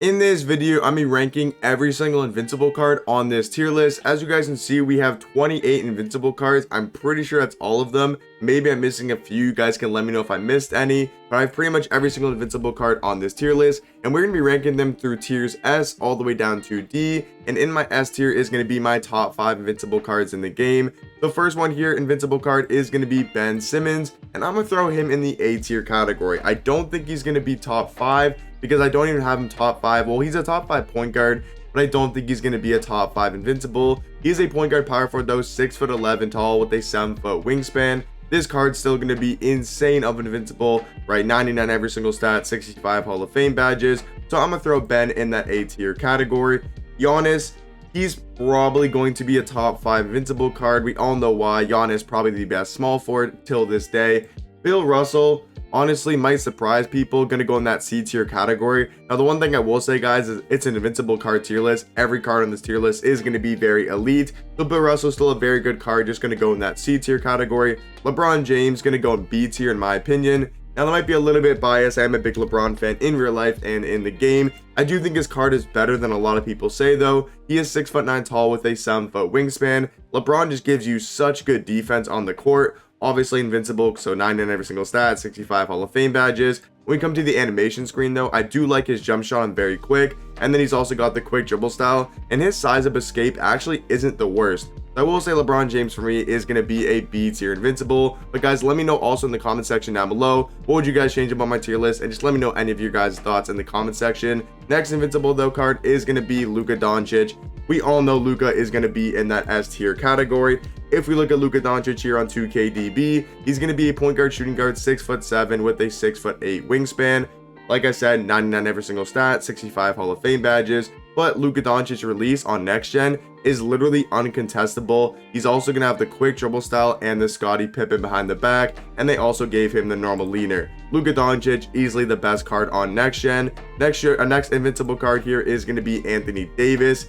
In this video, I'm be ranking every single invincible card on this tier list. As you guys can see, we have 28 invincible cards. I'm pretty sure that's all of them. Maybe I'm missing a few. You guys can let me know if I missed any. But I have pretty much every single invincible card on this tier list. And we're going to be ranking them through tiers S all the way down to D. And in my S tier is going to be my top 5 invincible cards in the game. The first one here, invincible card, is going to be Ben Simmons. And I'm going to throw him in the A tier category. I don't think he's going to be top 5. Because I don't even have him top 5. Well, he's a top 5 point guard, but I don't think he's going to be a top 5 invincible. He's a point guard power forward though, 6'11" tall with a 7-foot wingspan. This card's still going to be insane of invincible, right? 99 every single stat, 65 Hall of Fame badges. So I'm going to throw Ben in that A tier category. Giannis, he's probably going to be a top 5 invincible card. We all know why. Giannis probably the best small forward till this day. Bill Russell, honestly might surprise people, gonna go in that C tier category. Now the one thing I will say, guys, is it's an invincible card tier list. Every card on this tier list is gonna be very elite. So Bill Russell still a very good card, just gonna go in that C tier category. LeBron James gonna go in B tier in my opinion. Now that might be a little bit biased. I am a big LeBron fan in real life and in the game. I do think his card is better than a lot of people say though. He is 6'9" tall with a 7-foot wingspan. LeBron just gives you such good defense on the court. Obviously invincible, so 99 every single stat, 65 Hall of Fame badges. When we come to the animation screen though, I do like his jump shot and very quick, and then he's also got the quick dribble style, and his size of escape actually isn't the worst. I will say LeBron James for me is going to be a B tier invincible. But guys, let me know also in the comment section down below, what would you guys change about my tier list, and just let me know any of your guys' thoughts in the comment section. Next invincible though card is going to be Luca Doncic. We all know Luca is going to be in that S tier category. If we look at Luca Doncic here on 2KDB, he's going to be a point guard shooting guard, 6'7" with a 6'8" wingspan. Like I said, 99 every single stat, 65 Hall of Fame badges. But Luca Doncic's release on next gen is literally uncontestable. He's also going to have the quick dribble style and the Scottie Pippen behind the back, and they also gave him the normal leaner. Luca Doncic, easily the best card on next gen. Next invincible card here is going to be Anthony Davis.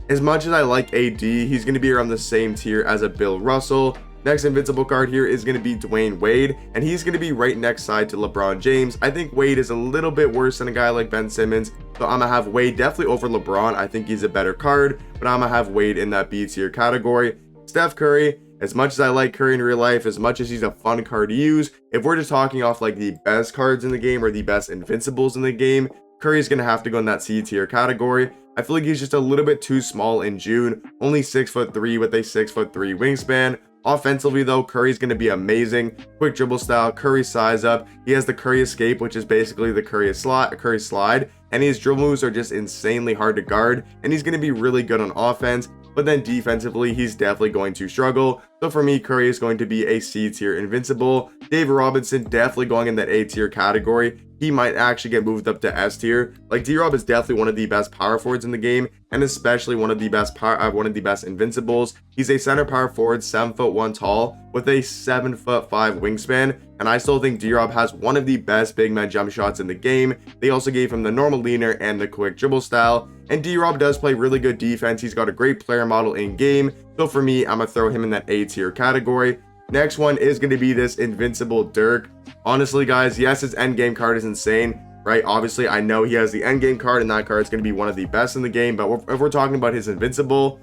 As much as I like AD, he's going to be around the same tier as a Bill Russell. Next invincible card here is going to be Dwayne Wade, and he's going to be right next side to LeBron James. I think Wade is a little bit worse than a guy like Ben Simmons, so I'm going to have Wade definitely over LeBron. I think he's a better card, but I'm going to have Wade in that B tier category. Steph Curry, as much as I like Curry in real life, as much as he's a fun card to use, if we're just talking off like the best cards in the game or the best invincibles in the game, Curry's going to have to go in that C tier category. I feel like he's just a little bit too small in June, only 6'3" with a 6'3" wingspan. Offensively though, Curry's going to be amazing. Quick dribble style, Curry size up. He has the Curry escape, which is basically the Curry slide, and his dribble moves are just insanely hard to guard, and he's going to be really good on offense. But then defensively, he's definitely going to struggle. So for me, Curry is going to be a C tier invincible. David Robinson definitely going in that A tier category. He might actually get moved up to S tier. Like D-Rob is definitely one of the best power forwards in the game, and especially one of the best invincibles. He's a center power forward, 7'1" tall with a 7'5" wingspan, and I still think D-Rob has one of the best big man jump shots in the game. They also gave him the normal leaner and the quick dribble style, and D-Rob does play really good defense. He's got a great player model in game, so for me, I'm gonna throw him in that A tier category. Next one is going to be this Invincible Dirk. Honestly, guys, yes, his endgame card is insane, right? Obviously, I know he has the endgame card, and that card is going to be one of the best in the game. But if we're talking about his Invincible,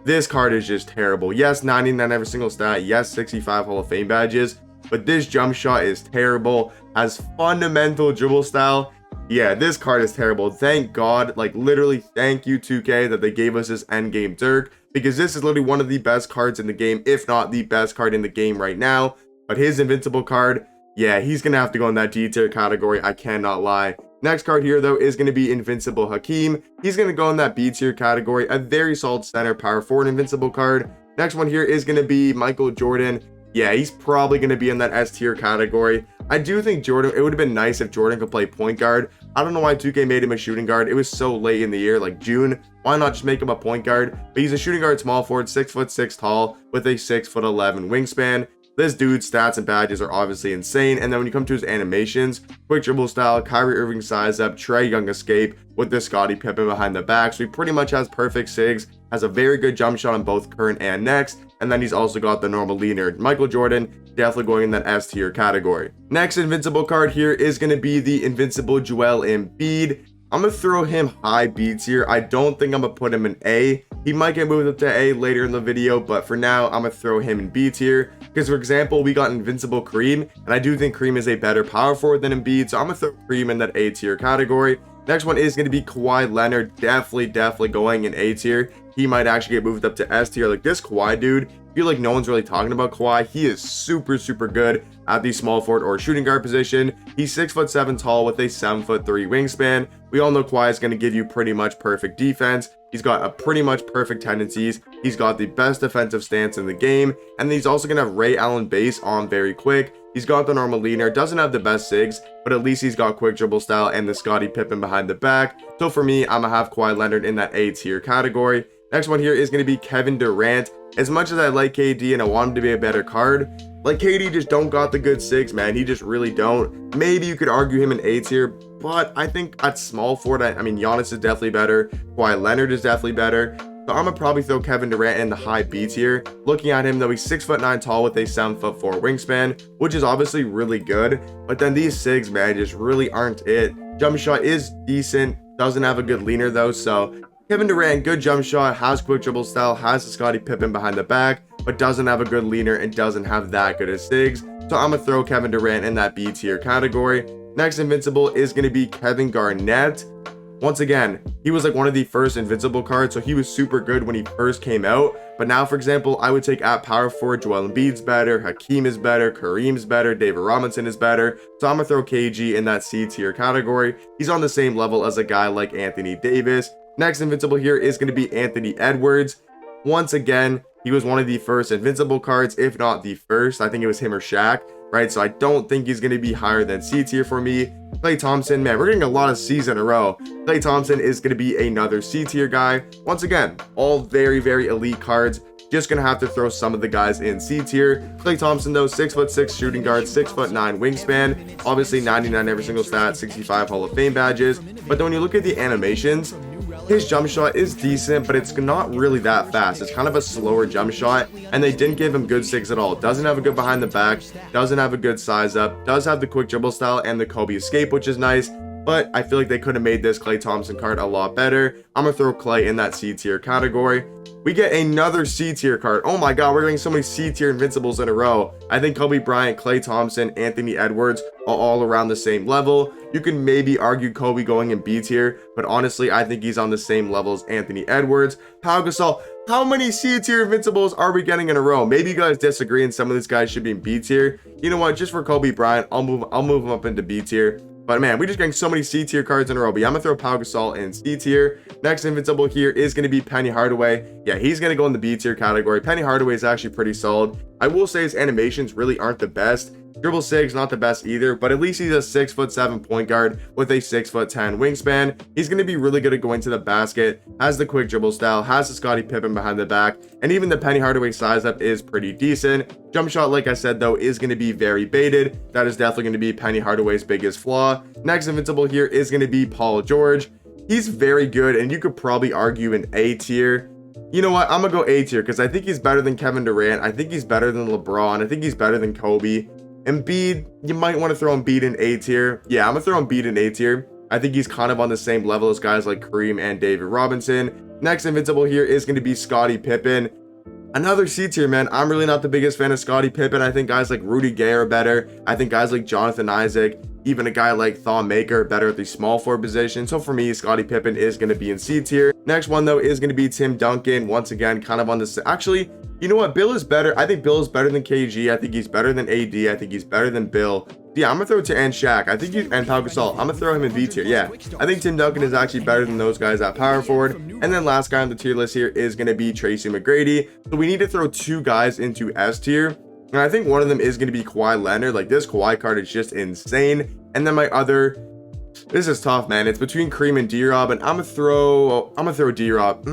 this card is just terrible. Yes, 99 every single stat. Yes, 65 Hall of Fame badges. But this jump shot is terrible. Has fundamental dribble style. Yeah, this card is terrible. Thank God, like literally thank you 2K that they gave us this endgame Dirk, because this is literally one of the best cards in the game, if not the best card in the game right now. But his invincible card, yeah, he's gonna have to go in that D tier category, I cannot lie. Next card here though is going to be Invincible Hakeem. He's going to go in that B tier category, a very solid center power forward invincible card. Next one here is going to be Michael Jordan. Yeah, he's probably going to be in that S tier category. I do think Jordan, it would have been nice if Jordan could play point guard. I don't know why 2K made him a shooting guard. It was so late in the year, like June. Why not just make him a point guard? But he's a shooting guard small forward, 6'6" tall with a 6'11" wingspan. This dude's stats and badges are obviously insane. And then when you come to his animations, quick dribble style, Kyrie Irving size up, Trae Young escape with the Scottie Pippen behind the back. So he pretty much has perfect sigs, has a very good jump shot on both current and next. And then he's also got the normal leaner. Michael Jordan, definitely going in that S tier category. Next invincible card here is going to be the Invincible Joel Embiid. I'm gonna throw him high B tier. I don't think I'm gonna put him in A. He might get moved up to A later in the video, but for now, I'm gonna throw him in B tier. Because, for example, we got Invincible Hakeem, and I do think Hakeem is a better power forward than Embiid, so I'm gonna throw Hakeem in that A tier category. Next one is going to be Kawhi Leonard. Definitely going in A tier. He might actually get moved up to S tier. Like, this Kawhi dude, I feel like no one's really talking about Kawhi. He is super good at the small forward or shooting guard position. He's 6'7" tall with a 7'3" wingspan. We all know Kawhi is going to give you pretty much perfect defense. He's got a pretty much perfect tendencies. He's got the best defensive stance in the game. And he's also going to have Ray Allen base on very quick. He's got the normal leaner, doesn't have the best sigs, but at least he's got quick dribble style and the Scottie Pippen behind the back. So for me, I'm going to have Kawhi Leonard in that A tier category. Next one here is going to be Kevin Durant. As much as I like KD and I want him to be a better card, like KD just don't got the good sigs, man. He just really don't. Maybe you could argue him in A tier, but I think at small forward, I mean, Giannis is definitely better. Kawhi Leonard is definitely better. So I'm going to probably throw Kevin Durant in the high B tier. Looking at him, though, he's 6'9" tall with a 7'4" wingspan, which is obviously really good. But then these sigs, man, just really aren't it. Jump shot is decent. Doesn't have a good leaner, though. So Kevin Durant, good jump shot, has quick dribble style, has the Scottie Pippen behind the back, but doesn't have a good leaner and doesn't have that good of sigs. So I'm going to throw Kevin Durant in that B tier category. Next Invincible is going to be Kevin Garnett. Once again, he was like one of the first Invincible cards, so he was super good when he first came out. But now, for example, I would take at power forward, Joel Embiid's better, Hakeem is better, Kareem's better, David Robinson is better. So I'm going to throw KG in that C tier category. He's on the same level as a guy like Anthony Davis. Next Invincible here is going to be Anthony Edwards. Once again, he was one of the first Invincible cards, if not the first. I think it was him or Shaq, right? So I don't think he's going to be higher than C tier for me. Klay Thompson, man, we're getting a lot of C's in a row. Klay Thompson is going to be another C tier guy. Once again, all very elite cards. Just going to have to throw some of the guys in C tier. Klay Thompson, though, 6'6" shooting guard, 6'9" wingspan. Obviously, 99 every single stat, 65 Hall of Fame badges. But then when you look at the animations, his jump shot is decent, but it's not really that fast. It's kind of a slower jump shot, and they didn't give him good sigs at all. Doesn't have a good behind the back, doesn't have a good size up, does have the quick dribble style and the Kobe escape, which is nice, but I feel like they could have made this Klay Thompson card a lot better. I'm going to throw Klay in that C tier category. We get another C tier card. Oh my god, we're getting so many C tier Invincibles in a row. I think Kobe Bryant, Klay Thompson, Anthony Edwards are all around the same level. You can maybe argue Kobe going in B tier, but honestly, I think he's on the same level as Anthony Edwards. Pau Gasol, how many C tier Invincibles are we getting in a row? Maybe you guys disagree and some of these guys should be in B tier. You know what? Just for Kobe Bryant, I'll move him up into B tier. But man, we're just getting so many C tier cards in a row. But yeah, I'm going to throw Pau Gasol in C tier. Next Invincible here is going to be Penny Hardaway. Yeah, he's going to go in the B tier category. Penny Hardaway is actually pretty solid. I will say his animations really aren't the best. Dribble sig's not the best either, but at least he's a 6'7" point guard with a 6'10" wingspan. He's going to be really good at going to the basket, has the quick dribble style, has the Scottie Pippen behind the back, and even the Penny Hardaway size up is pretty decent. Jump shot, like I said, though, is going to be very baited. That is definitely going to be Penny Hardaway's biggest flaw. Next Invincible here is going to be Paul George. He's very good, and you could probably argue an A tier. You know what? I'm going to go A tier because I think he's better than Kevin Durant. I think he's better than LeBron. I think he's better than Kobe. Embiid, you might want to throw Embiid in A tier. Yeah, I'm going to throw Embiid in A tier. I think he's kind of on the same level as guys like Kareem and David Robinson. Next Invincible here is going to be Scottie Pippen. Another C tier, man. I'm really not the biggest fan of Scottie Pippen. I think guys like Rudy Gay are better. I think guys like Jonathan Isaac, even a guy like Thon Maker, better at the small forward position. So for me, Scottie Pippen is going to be in C tier. Next one, though, is going to be Tim Duncan. Once again, kind of on this. Actually, you know what? Bill is better. I think Bill is better than KG. I think he's better than AD. I think he's better than Bill. Yeah, I'm going to throw it to and Shaq. I think and Pau Gasol. I'm going to throw him in B tier. Yeah, I think Tim Duncan is actually better than those guys at power forward. And then last guy on the tier list here is going to be Tracy McGrady. So we need to throw two guys into S tier. And I think one of them is going to be Kawhi Leonard. Like, this Kawhi card is just insane. And then my other, this is tough, man. It's between Kareem and D-Rob, and I'm gonna throw D-Rob.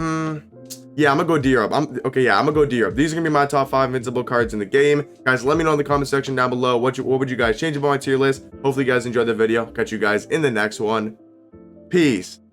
Yeah, I'm gonna go D-Rob. I'm gonna go D-Rob. These are gonna be my top 5 Invincible cards in the game. Guys, let me know in the comment section down below what would you guys change about my tier list. Hopefully you guys enjoyed the video. Catch you guys in the next one. Peace.